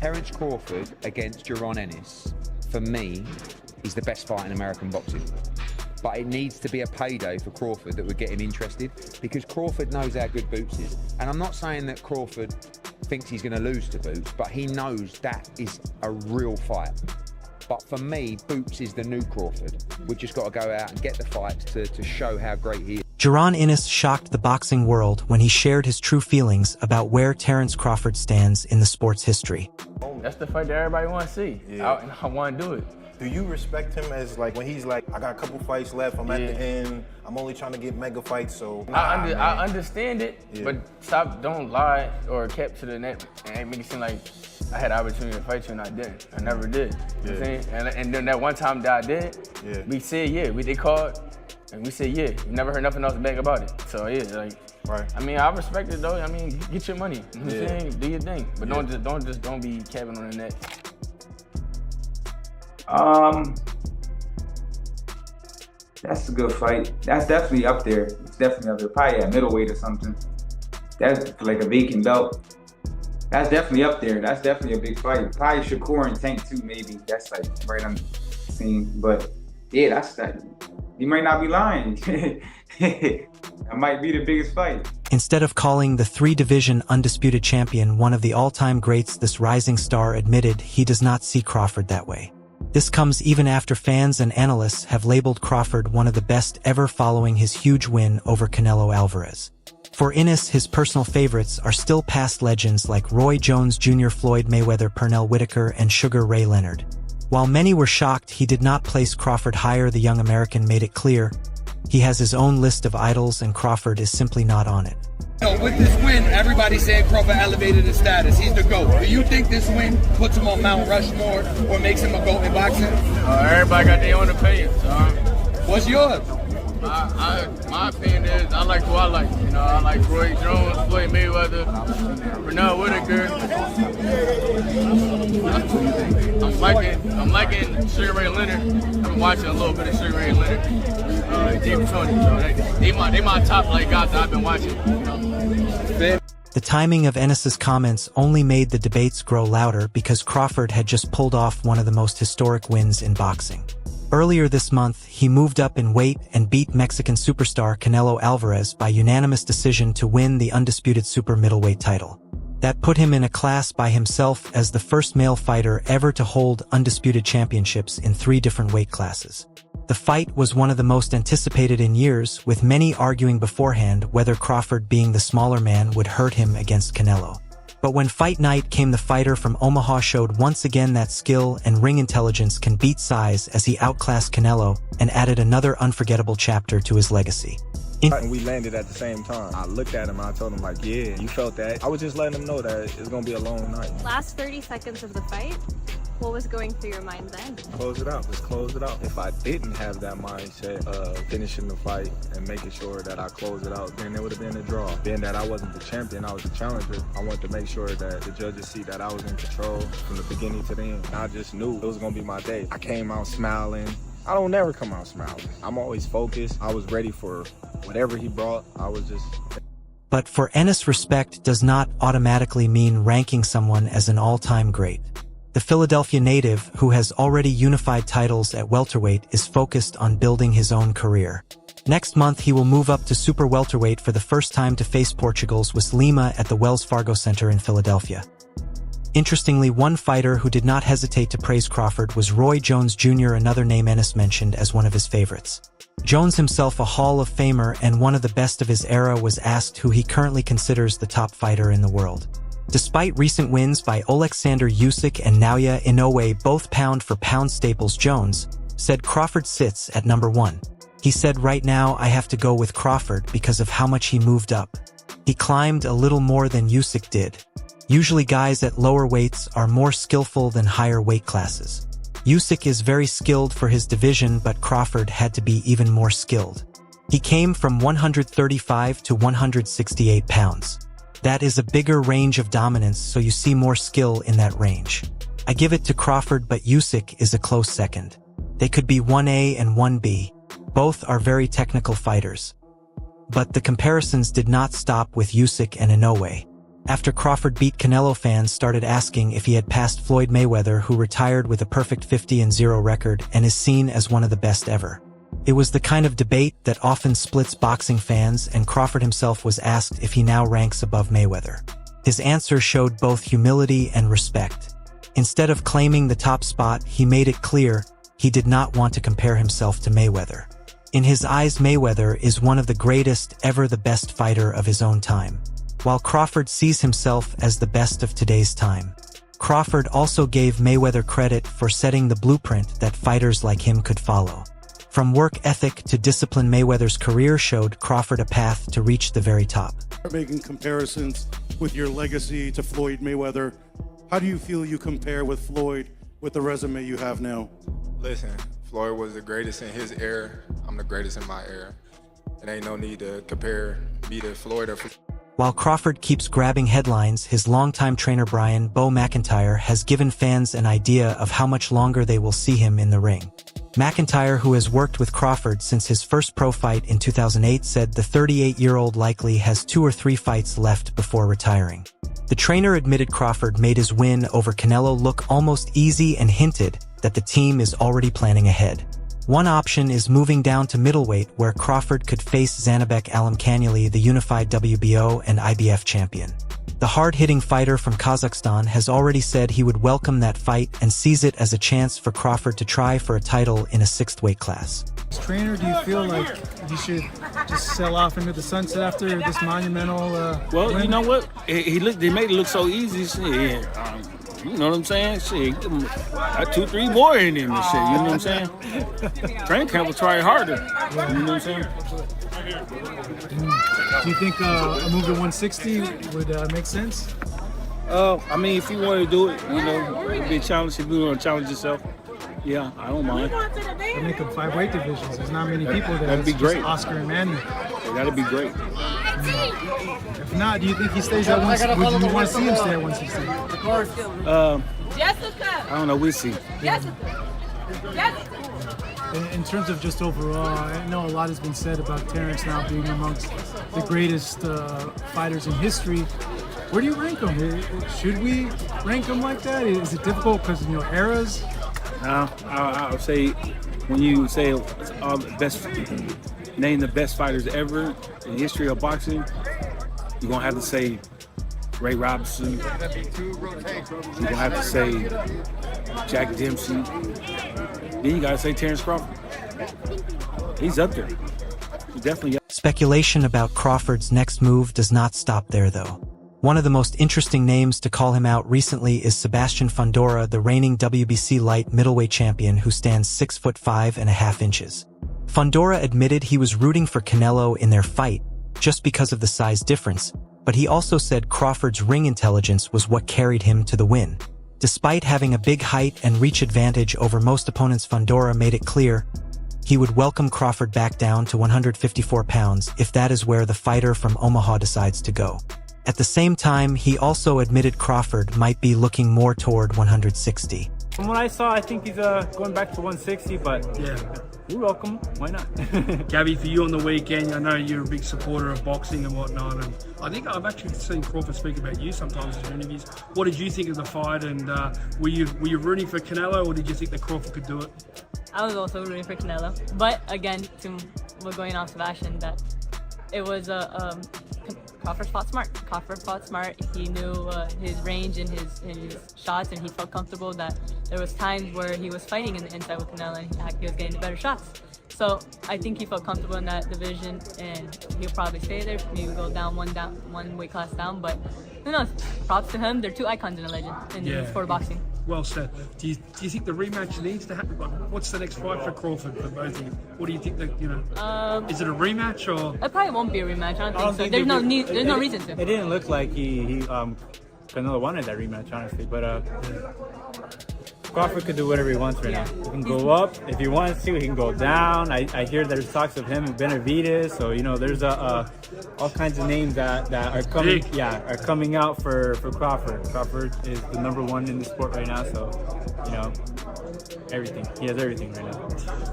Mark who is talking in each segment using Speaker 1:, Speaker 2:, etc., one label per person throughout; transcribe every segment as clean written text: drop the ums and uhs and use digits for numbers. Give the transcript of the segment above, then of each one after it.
Speaker 1: Terence Crawford against Jaron Ennis, for me, is the best fight in American boxing. But it needs to be a payday for Crawford that would get him interested, because Crawford knows how good Boots is. And I'm not saying that Crawford thinks he's going to lose to Boots, but he knows that is a real fight. But for me, Boots is the new Crawford. We've just got to go out and get the fights to show how great he is.
Speaker 2: Jaron Ennis shocked the boxing world when he shared his true feelings about where Terence Crawford stands in the sport's history.
Speaker 3: That's the fight that everybody want to see. Yeah. I want to do it.
Speaker 4: Do you respect him as, like, when he's like, I got a couple fights left, I'm at the end, I'm only trying to get mega fights, so...
Speaker 3: I understand it, but don't lie or kept to the net and make it seem like I had the opportunity to fight you and I didn't. I never did. You know what I'm saying? And then that one time that I did, we said, they called, and we said, we never heard nothing else back about it. So,
Speaker 4: Right.
Speaker 3: I mean, I respect it, though. I mean, get your money. You know what I'm saying? Do your thing. But don't be capping on the net.
Speaker 5: That's a good fight. That's definitely up there. It's definitely up there. Probably at middleweight or something. That's like a vacant belt. That's definitely up there. That's definitely a big fight. Probably Shakur and Tank too, maybe. That's like right on the scene. But yeah, that's that. You might not be lying. That might be the biggest fight.
Speaker 2: Instead of calling the three-division undisputed champion one of the all-time greats, this rising star admitted he does not see Crawford that way. This comes even after fans and analysts have labeled Crawford one of the best ever following his huge win over Canelo Alvarez. For Ennis, his personal favorites are still past legends like Roy Jones Jr., Floyd Mayweather, Pernell Whitaker, and Sugar Ray Leonard. While many were shocked he did not place Crawford higher, the young American made it clear he has his own list of idols and Crawford is simply not on it.
Speaker 6: With this win, everybody said Crawford elevated his status. He's the GOAT. Do you think this win puts him on Mount Rushmore or makes him a GOAT in boxing?
Speaker 3: Everybody got their own opinion. So,
Speaker 6: what's yours?
Speaker 3: My opinion is I like who I like. You know, I like Roy Jones, Floyd Mayweather, Pernell Whitaker. I'm liking Sugar Ray Leonard. I've been watching a little bit of Sugar Ray Leonard. James Tony. So they my top guys that I've been watching.
Speaker 2: The timing of Ennis's comments only made the debates grow louder because Crawford had just pulled off one of the most historic wins in boxing. Earlier this month, he moved up in weight and beat Mexican superstar Canelo Alvarez by unanimous decision to win the undisputed super middleweight title. That put him in a class by himself as the first male fighter ever to hold undisputed championships in 3 different weight classes. The fight was one of the most anticipated in years, with many arguing beforehand whether Crawford, being the smaller man, would hurt him against Canelo. But when fight night came, the fighter from Omaha showed once again that skill and ring intelligence can beat size as he outclassed Canelo and added another unforgettable chapter to his legacy.
Speaker 7: And we landed at the same time. I looked at him and I told him, like, yeah, you felt that. I was just letting him know that it's going to be a long night.
Speaker 8: Last 30 seconds of the fight, what was going through your mind then?
Speaker 7: Close it out. Just close it out. If I didn't have that mindset of finishing the fight and making sure that I closed it out, then it would have been a draw. Being that I wasn't the champion, I was the challenger, I wanted to make sure that the judges see that I was in control from the beginning to the end. And I just knew it was going to be my day. I came out smiling. I don't never come out smiling. I'm always focused. I was ready for whatever he brought. I was just...
Speaker 2: But for Ennis, respect does not automatically mean ranking someone as an all-time great. The Philadelphia native, who has already unified titles at welterweight, is focused on building his own career. Next month, he will move up to super welterweight for the first time to face Portugal's Wes Lima at the Wells Fargo Center in Philadelphia. Interestingly, one fighter who did not hesitate to praise Crawford was Roy Jones Jr., another name Ennis mentioned as one of his favorites. Jones, himself a Hall of Famer and one of the best of his era, was asked who he currently considers the top fighter in the world. Despite recent wins by Oleksandr Usyk and Naoya Inoue, both pound-for-pound staples, Jones said Crawford sits at number 1. He said, "Right now, I have to go with Crawford because of how much he moved up. He climbed a little more than Usyk did. Usually guys at lower weights are more skillful than higher weight classes. Usyk is very skilled for his division, but Crawford had to be even more skilled. He came from 135 to 168 pounds. That is a bigger range of dominance, so you see more skill in that range. I give it to Crawford, but Usyk is a close second. They could be 1A and 1B. Both are very technical fighters. But the comparisons did not stop with Usyk and Inoue. After Crawford beat Canelo, fans started asking if he had passed Floyd Mayweather, who retired with a perfect 50-0 record and is seen as one of the best ever. It was the kind of debate that often splits boxing fans, and Crawford himself was asked if he now ranks above Mayweather. His answer showed both humility and respect. Instead of claiming the top spot, he made it clear he did not want to compare himself to Mayweather. In his eyes, Mayweather is one of the greatest ever, the best fighter of his own time, while Crawford sees himself as the best of today's time. Crawford also gave Mayweather credit for setting the blueprint that fighters like him could follow. From work ethic to discipline, Mayweather's career showed Crawford a path to reach the very top.
Speaker 9: Making comparisons with your legacy to Floyd Mayweather, how do you feel you compare with Floyd with the resume you have now?
Speaker 7: Listen, Floyd was the greatest in his era. I'm the greatest in my era. It ain't no need to compare me to Floyd or...
Speaker 2: While Crawford keeps grabbing headlines, his longtime trainer Brian "Bo" McIntyre has given fans an idea of how much longer they will see him in the ring. McIntyre, who has worked with Crawford since his first pro fight in 2008, said the 38-year-old likely has 2 or 3 fights left before retiring. The trainer admitted Crawford made his win over Canelo look almost easy and hinted that the team is already planning ahead. One option is moving down to middleweight, where Crawford could face Zanabek Alimkanieli, the unified WBO and IBF champion. The hard-hitting fighter from Kazakhstan has already said he would welcome that fight and sees it as a chance for Crawford to try for a title in a 6th weight class.
Speaker 10: Trainer, do you feel like he should just sail off into the sunset after this monumental
Speaker 11: Well,
Speaker 10: win?
Speaker 11: you know what? He made it look so easy. Shit. You know what I'm saying? Shit, give him 2-3 more in him and shit. You know what I'm saying? Training camp will try harder. You know what I'm saying?
Speaker 10: Do you think a move to 160 would make sense?
Speaker 11: I mean, if you want to do it, you know, it'd be a challenge. If you want to challenge yourself, yeah, I don't mind.
Speaker 10: They make them 5 weight divisions. There's not many people there.
Speaker 11: That'd be great.
Speaker 10: Oscar and Manny.
Speaker 11: That'd be great.
Speaker 10: If not, do you think he stays at 160? Would you want to see him stay at 160?
Speaker 11: I don't know. We'll see.
Speaker 10: In terms of just overall, I know a lot has been said about Terence now being amongst the greatest fighters in history. Where do you rank him? Should we rank him like that? Is it difficult because of eras?
Speaker 11: I would say when you say all the best, name the best fighters ever in the history of boxing, you're gonna have to say Ray Robinson. You're gonna have to say Jack Dempsey. Then you gotta say Terence Crawford. He's up there. He's definitely up.
Speaker 2: Speculation about Crawford's next move does not stop there, though. One of the most interesting names to call him out recently is Sebastian Fundora, the reigning WBC light middleweight champion who stands 6'5.5". Fundora admitted he was rooting for Canelo in their fight just because of the size difference, but he also said Crawford's ring intelligence was what carried him to the win. Despite having a big height and reach advantage over most opponents, Fundora made it clear he would welcome Crawford back down to 154 pounds if that is where the fighter from Omaha decides to go. At the same time, he also admitted Crawford might be looking more toward 160.
Speaker 12: From what I saw, I think he's going back to 160, but yeah, we're welcome. Why not?
Speaker 13: Gabby, for you on the weekend, I know you're a big supporter of boxing and whatnot, and I think I've actually seen Crawford speak about you sometimes in interviews. What did you think of the fight, and were you rooting for Canelo, or did you think that Crawford could do it?
Speaker 14: I was also rooting for Canelo, but again, we're going off Sebastian, that it was Crawford fought smart. Crawford fought smart. He knew his range and his shots, and he felt comfortable that there was times where he was fighting in the inside with Canelo and he was getting the better shots. So I think he felt comfortable in that division, and he'll probably stay there. Maybe go down one weight class down, but who knows? Props to him. They're 2 icons in the legend in the sport of boxing.
Speaker 13: Well said. Do you think the rematch needs to happen? What's the next fight for Crawford for both of you? What do you think that is it a rematch or?
Speaker 14: It probably won't be a rematch. I don't think so. There's no need. There's no reason to.
Speaker 12: It didn't look like he Canelo wanted that rematch, honestly. But Crawford could do whatever he wants right now. He can go up if he wants to. He can go down. I hear there's talks of him and Benavidez. So there's all kinds of names that are coming. Yeah, are coming out for Crawford. Crawford is the #1 in the sport right now. So everything. He has everything right now.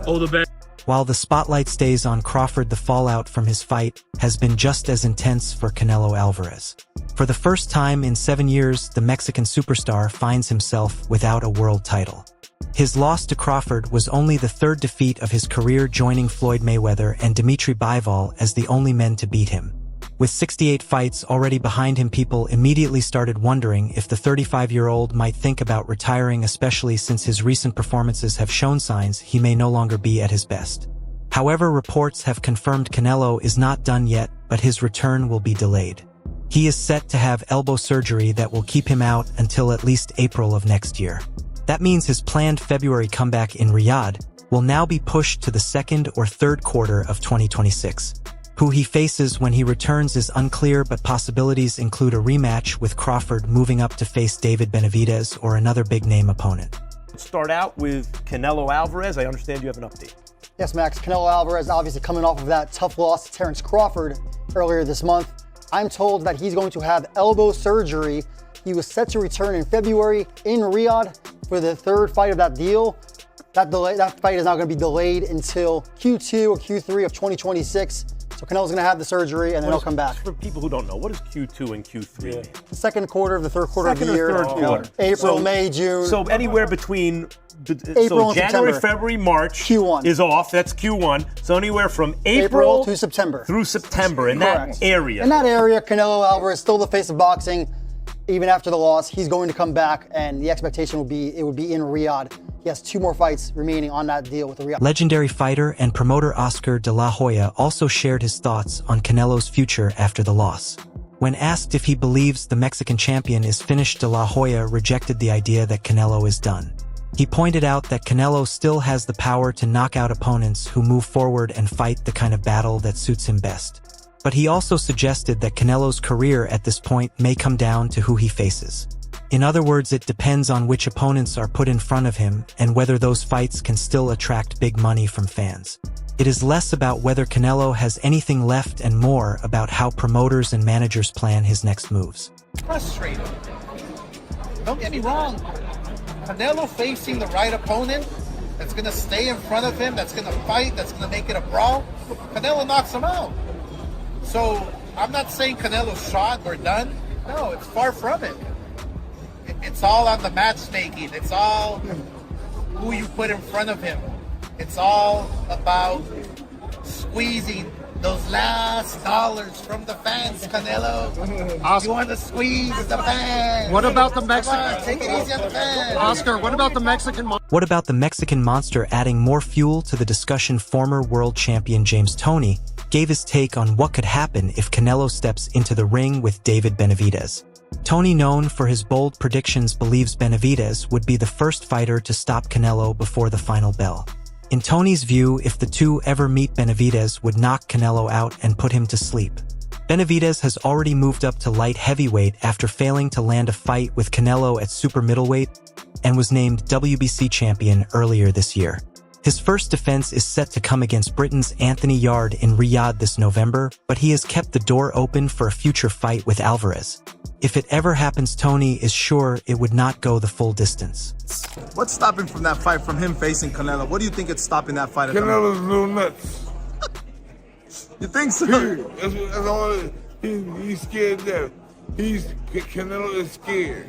Speaker 13: All the best.
Speaker 2: While the spotlight stays on Crawford, the fallout from his fight has been just as intense for Canelo Alvarez. From For the first time in 7 years, the Mexican superstar finds himself without a world title. His loss to Crawford was only the third defeat of his career, joining Floyd Mayweather and Dimitri Bivol as the only men to beat him. With 68 fights already behind him, people immediately started wondering if the 35-year-old might think about retiring, especially since his recent performances have shown signs he may no longer be at his best. However, reports have confirmed Canelo is not done yet, but his return will be delayed. He is set to have elbow surgery that will keep him out until at least April of next year. That means his planned February comeback in Riyadh will now be pushed to the second or third quarter of 2026. Who he faces when he returns is unclear, but possibilities include a rematch with Crawford moving up to face David Benavidez or another big-name opponent.
Speaker 15: Let's start out with Canelo Alvarez. I understand you have an update.
Speaker 16: Yes, Max. Canelo Alvarez obviously coming off of that tough loss to Terence Crawford earlier this month. I'm told that he's going to have elbow surgery. He was set to return in February in Riyadh for the third fight of that deal. That fight is now going to be delayed until Q2 or Q3 of 2026. So Canelo's going to have the surgery and then he'll come back.
Speaker 15: For people who don't know, what is Q2 and Q3 mean?
Speaker 16: The second quarter of the third quarter of the year.
Speaker 15: Third quarter.
Speaker 16: April, May, June.
Speaker 15: So anywhere between
Speaker 16: April
Speaker 15: so January, February, March
Speaker 16: Q1
Speaker 15: is off. That's Q1. So anywhere from
Speaker 16: April to September.
Speaker 15: Through September in
Speaker 16: Correct.
Speaker 15: that area.
Speaker 16: In that area, Canelo Alvarez still the face of boxing. Even after the loss, he's going to come back, and the expectation will be it would be in Riyadh. He has 2 more fights remaining on that deal with the Riyadh.
Speaker 2: Legendary fighter and promoter Oscar de la Hoya also shared his thoughts on Canelo's future after the loss. When asked if he believes the Mexican champion is finished, de la Hoya rejected the idea that Canelo is done. He pointed out that Canelo still has the power to knock out opponents who move forward and fight the kind of battle that suits him best. But he also suggested that Canelo's career at this point may come down to who he faces. In other words, it depends on which opponents are put in front of him and whether those fights can still attract big money from fans. It is less about whether Canelo has anything left and more about how promoters and managers plan his next moves.
Speaker 17: Frustrating. Don't get me wrong. Canelo facing the right opponent that's going to stay in front of him, that's going to fight, that's going to make it a brawl, Canelo knocks him out. So I'm not saying Canelo's shot or done. No, it's far from it. It's all on the matchmaking. It's all who you put in front of him. It's all about squeezing those last dollars from the fans, Canelo. Oscar. You want to squeeze the fans.
Speaker 18: What about the Mexican?
Speaker 17: Take it easy on the fans.
Speaker 18: Oscar, what about the Mexican?
Speaker 2: What about the Mexican monster? Adding more fuel to the discussion, former world champion James Toney gave his take on what could happen if Canelo steps into the ring with David Benavidez. Toney, known for his bold predictions, believes Benavidez would be the first fighter to stop Canelo before the final bell. In Toney's view, if the two ever meet, Benavidez would knock Canelo out and put him to sleep. Benavidez has already moved up to light heavyweight after failing to land a fight with Canelo at super middleweight and was named WBC champion earlier this year. His first defense is set to come against Britain's Anthony Yarde in Riyadh this November, but he has kept the door open for a future fight with Alvarez. If it ever happens, Toney is sure it would not go the full distance.
Speaker 19: What's stopping from that fight, from him facing Canelo? What do you think is stopping that fight?
Speaker 20: Canelo's a little nuts.
Speaker 19: You think so?
Speaker 20: That's all. He's scared to death. Canelo is scared.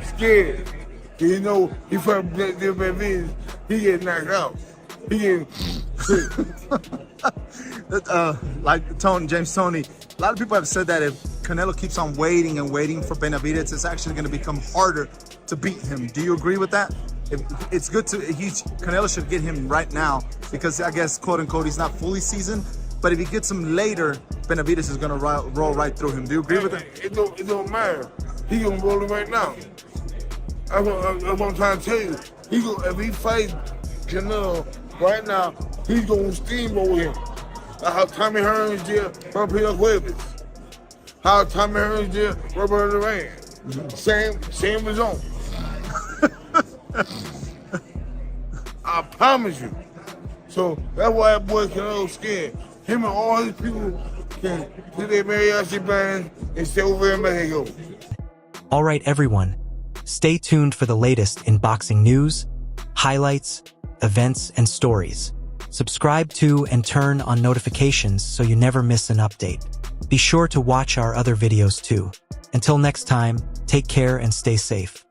Speaker 20: Scared. You know, he fought Benavidez. He get knocked out. He get
Speaker 19: like James Toney. A lot of people have said that if Canelo keeps on waiting and waiting for Benavidez, it's actually going to become harder to beat him. Do you agree with that? It's good to Canelo should get him right now because I guess quote unquote he's not fully seasoned. But if he gets him later, Benavidez is going to roll right through him. Do you agree with that?
Speaker 20: It don't matter. He gonna roll him right now. That's what I'm trying to tell you. If he fights Canelo right now, he's gonna steamroll him. How Tommy Hearns did Rafael Cuevas. How Tommy Hearns did Roberto Duran. Same result. I promise you. So that's why that boy Canelo's scared. Him and all his people can do their mariachi band and stay over in Mexico.
Speaker 2: All right, everyone. Stay tuned for the latest in boxing news, highlights, events, and stories. Subscribe to and turn on notifications so you never miss an update. Be sure to watch our other videos too. Until next time, take care and stay safe.